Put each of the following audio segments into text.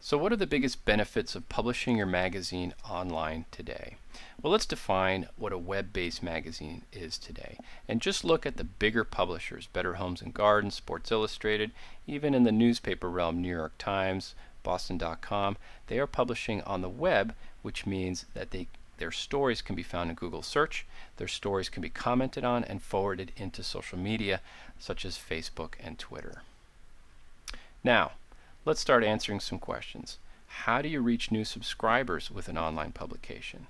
So what are the biggest benefits of publishing your magazine online today? Well, let's define what a web-based magazine is today. And just look at the bigger publishers, Better Homes and Gardens, Sports Illustrated, even in the newspaper realm, New York Times, Boston.com. They are publishing on the web, which means that their stories can be found in Google search. Their stories can be commented on and forwarded into social media, such as Facebook and Twitter. Now, let's start answering some questions. How do you reach new subscribers with an online publication?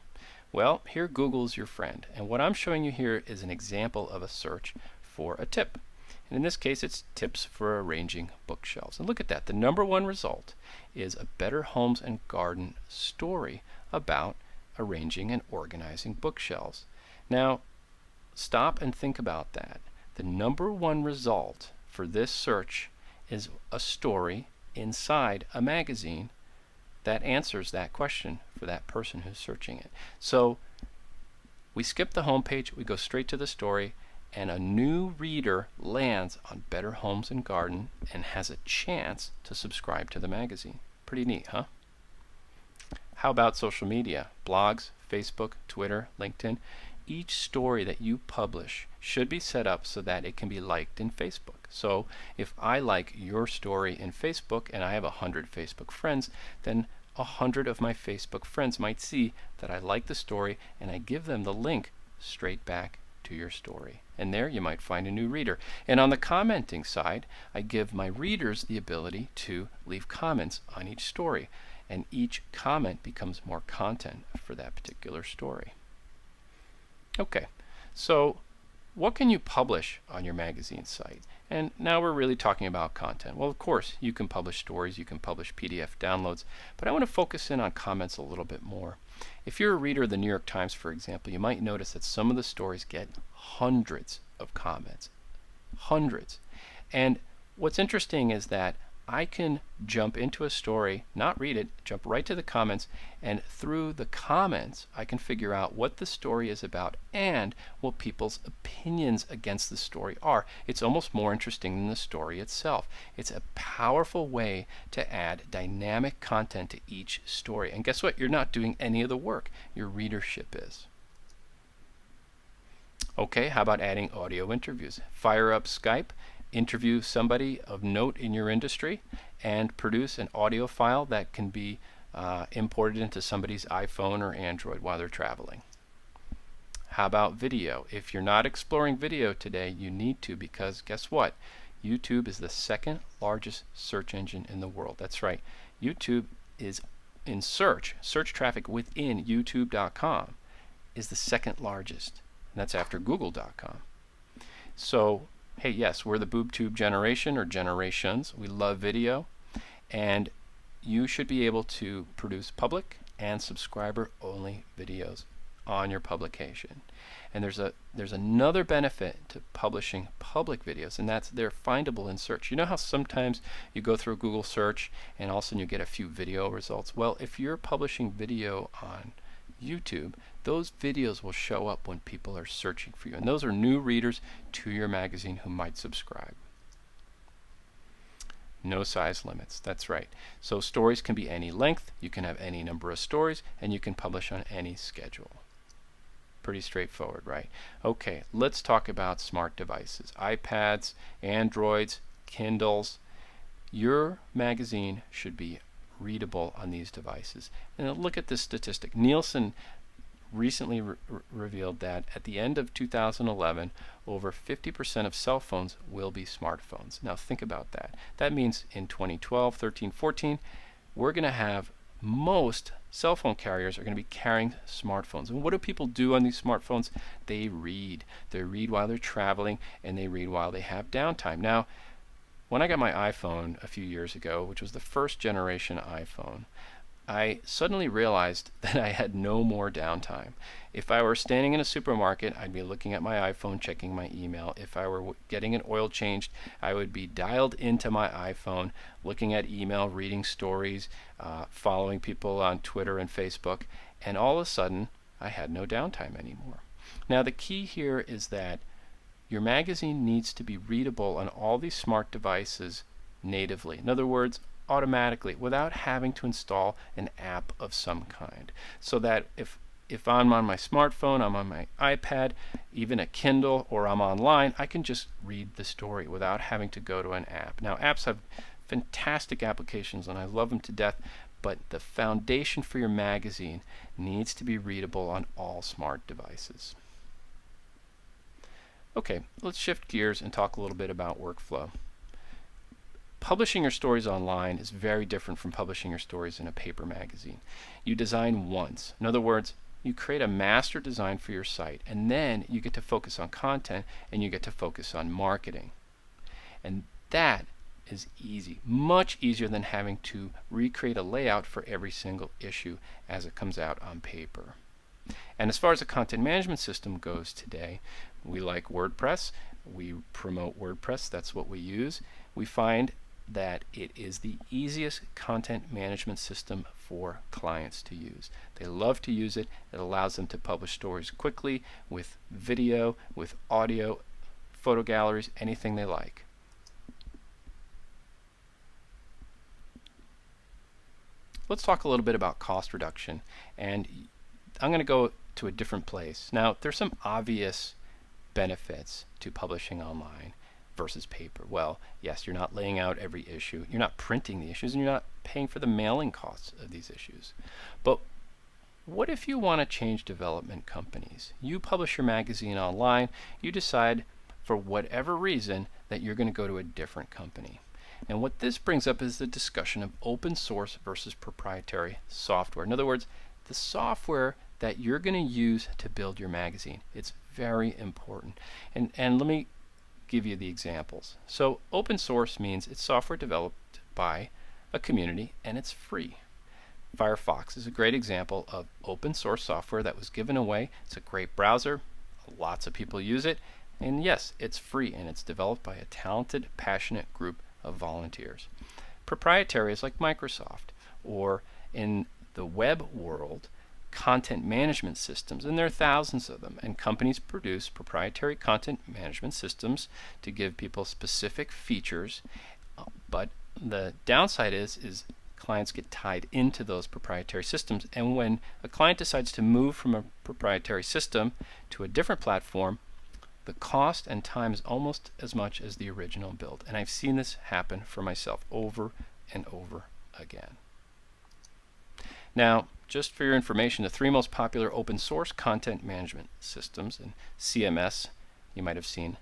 Well, here Google's your friend, and what I'm showing you here is an example of a search for a tip. And in this case, it's tips for arranging bookshelves. And look at that. The #1 result is a Better Homes and Garden story about arranging and organizing bookshelves. Now, stop and think about that. The #1 result for this search is a story inside a magazine that answers that question for that person who's searching it. So we skip the home page, we go straight to the story, and a new reader lands on Better Homes and Garden and has a chance to subscribe to the magazine. Pretty neat, huh? How about social media? Blogs, Facebook, Twitter, LinkedIn. Each story that you publish should be set up so that it can be liked in Facebook. So if I like your story in Facebook and I have 100 Facebook friends, then 100 of my Facebook friends might see that I like the story and I give them the link straight back to your story. And there you might find a new reader. And on the commenting side, I give my readers the ability to leave comments on each story. And each comment becomes more content for that particular story. Okay, so what can you publish on your magazine site? And now we're really talking about content. Well, of course, you can publish stories, you can publish PDF downloads, but I want to focus in on comments a little bit more. If you're a reader of the New York Times, for example, you might notice that some of the stories get hundreds of comments. Hundreds. And what's interesting is that I can jump into a story, not read it, jump right to the comments, and through the comments I can figure out what the story is about and what people's opinions against the story are. It's almost more interesting than the story itself. It's a powerful way to add dynamic content to each story. And guess what? You're not doing any of the work. Your readership is. Okay, how about adding audio interviews? Fire up Skype, interview somebody of note in your industry, and produce an audio file that can be imported into somebody's iPhone or Android while they're traveling. How about video? If you're not exploring video today, you need to, because guess what? YouTube is the second largest search engine in the world. That's right. YouTube is in search traffic within youtube.com is the second largest. And that's after google.com. So hey, yes, we're the BoobTube generation or generations. We love video, and you should be able to produce public and subscriber only videos on your publication. And there's another benefit to publishing public videos, and that's they're findable in search. You know how sometimes you go through Google search and all of a sudden you get a few video results? Well, if you're publishing video on YouTube, those videos will show up when people are searching for you, and those are new readers to your magazine who might subscribe. No size limits, that's right. So stories can be any length, you can have any number of stories, and you can publish on any schedule. Pretty straightforward, right? Okay, let's talk about smart devices. iPads, Androids, Kindles. Your magazine should be readable on these devices. And look at this statistic. Nielsen recently revealed that at the end of 2011, over 50% of cell phones will be smartphones. Now think about that. That means in 2012, 13, 14, we're going to have most cell phone carriers are going to be carrying smartphones. And what do people do on these smartphones? They read. They read while they're traveling, and they read while they have downtime. Now, when I got my iPhone a few years ago, which was the first generation iPhone, I suddenly realized that I had no more downtime. If I were standing in a supermarket, I'd be looking at my iPhone, checking my email. If I were getting an oil changed, I would be dialed into my iPhone, looking at email, reading stories, following people on Twitter and Facebook, and all of a sudden, I had no downtime anymore. Now, the key here is that your magazine needs to be readable on all these smart devices natively. In other words, automatically without having to install an app of some kind. So that if I'm on my smartphone, I'm on my iPad, even a Kindle, or I'm online, I can just read the story without having to go to an app. Now, apps have fantastic applications and I love them to death, but the foundation for your magazine needs to be readable on all smart devices. Okay, let's shift gears and talk a little bit about workflow. Publishing your stories online is very different from publishing your stories in a paper magazine. You design once. In other words, you create a master design for your site, and then you get to focus on content and you get to focus on marketing. And that is easy, much easier than having to recreate a layout for every single issue as it comes out on paper. And as far as the content management system goes today, we like WordPress. We promote WordPress. That's what we use. We find that it is the easiest content management system for clients to use. They love to use it. It allows them to publish stories quickly with video, with audio, photo galleries, anything they like. Let's talk a little bit about cost reduction, and I'm going to go to a different place. Now, there's some obvious benefits to publishing online versus paper. Well, yes, you're not laying out every issue, you're not printing the issues, and you're not paying for the mailing costs of these issues. But what if you want to change development companies? You publish your magazine online, you decide for whatever reason that you're going to go to a different company. And what this brings up is the discussion of open source versus proprietary software. In other words, the software that you're going to use to build your magazine. It's very important. And let me give you the examples. So open source means it's software developed by a community and it's free. Firefox is a great example of open source software that was given away. It's a great browser. Lots of people use it. And yes, it's free and it's developed by a talented, passionate group of volunteers. Proprietary is like Microsoft, or in the web world, content management systems, and there are thousands of them, and companies produce proprietary content management systems to give people specific features, but the downside is clients get tied into those proprietary systems, and when a client decides to move from a proprietary system to a different platform, the cost and time is almost as much as the original build, and I've seen this happen for myself over and over again. Now, just for your information, the three most popular open source content management systems, and CMS you might have seen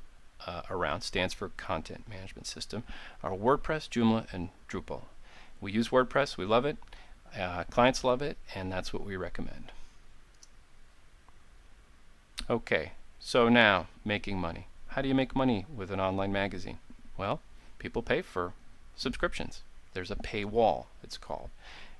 around, stands for Content Management System, are WordPress, Joomla, and Drupal. We use WordPress, we love it, clients love it, and that's what we recommend. Okay, so now making money. How do you make money with an online magazine? Well, people pay for subscriptions. There's a paywall, it's called.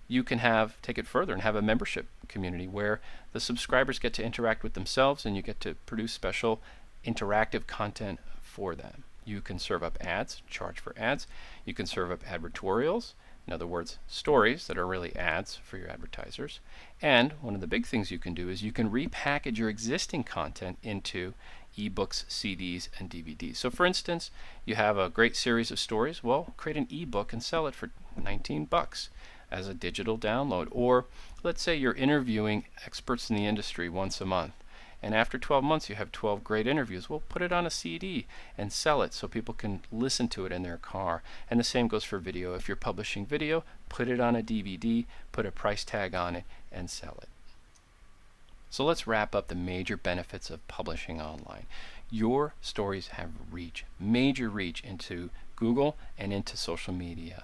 You can take it further and have a membership community where the subscribers get to interact with themselves and you get to produce special interactive content for them. You can serve up ads, charge for ads. You can serve up advertorials, in other words, stories that are really ads for your advertisers. And one of the big things you can do is you can repackage your existing content into ebooks, CDs, and DVDs. So for instance, you have a great series of stories. Well, create an ebook and sell it for 19 bucks as a digital download. Or let's say you're interviewing experts in the industry once a month, and after 12 months you have 12 great interviews. Well, put it on a CD and sell it so people can listen to it in their car. And the same goes for video. If you're publishing video, put it on a DVD, put a price tag on it, and sell it. So let's wrap up the major benefits of publishing online. Your stories have reach, major reach into Google and into social media.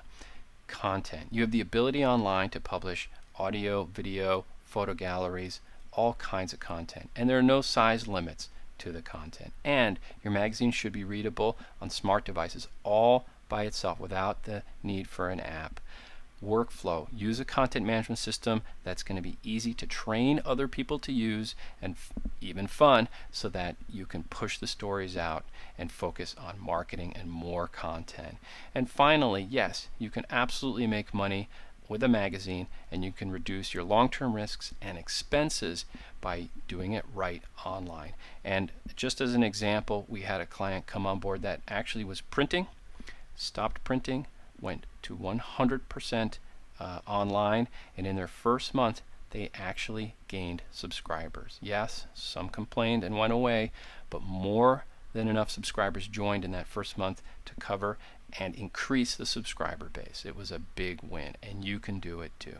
Content. You have the ability online to publish audio, video, photo galleries, all kinds of content. And there are no size limits to the content. And your magazine should be readable on smart devices all by itself without the need for an app. Workflow. Use a content management system that's going to be easy to train other people to use and even fun, so that you can push the stories out and focus on marketing and more content. And finally, yes, you can absolutely make money with a magazine, and you can reduce your long-term risks and expenses by doing it right online. And just as an example, we had a client come on board that actually was printing, stopped printing, went to 100% online, and in their first month they actually gained subscribers. Yes, some complained and went away, but more than enough subscribers joined in that first month to cover and increase the subscriber base. It was a big win, and you can do it too.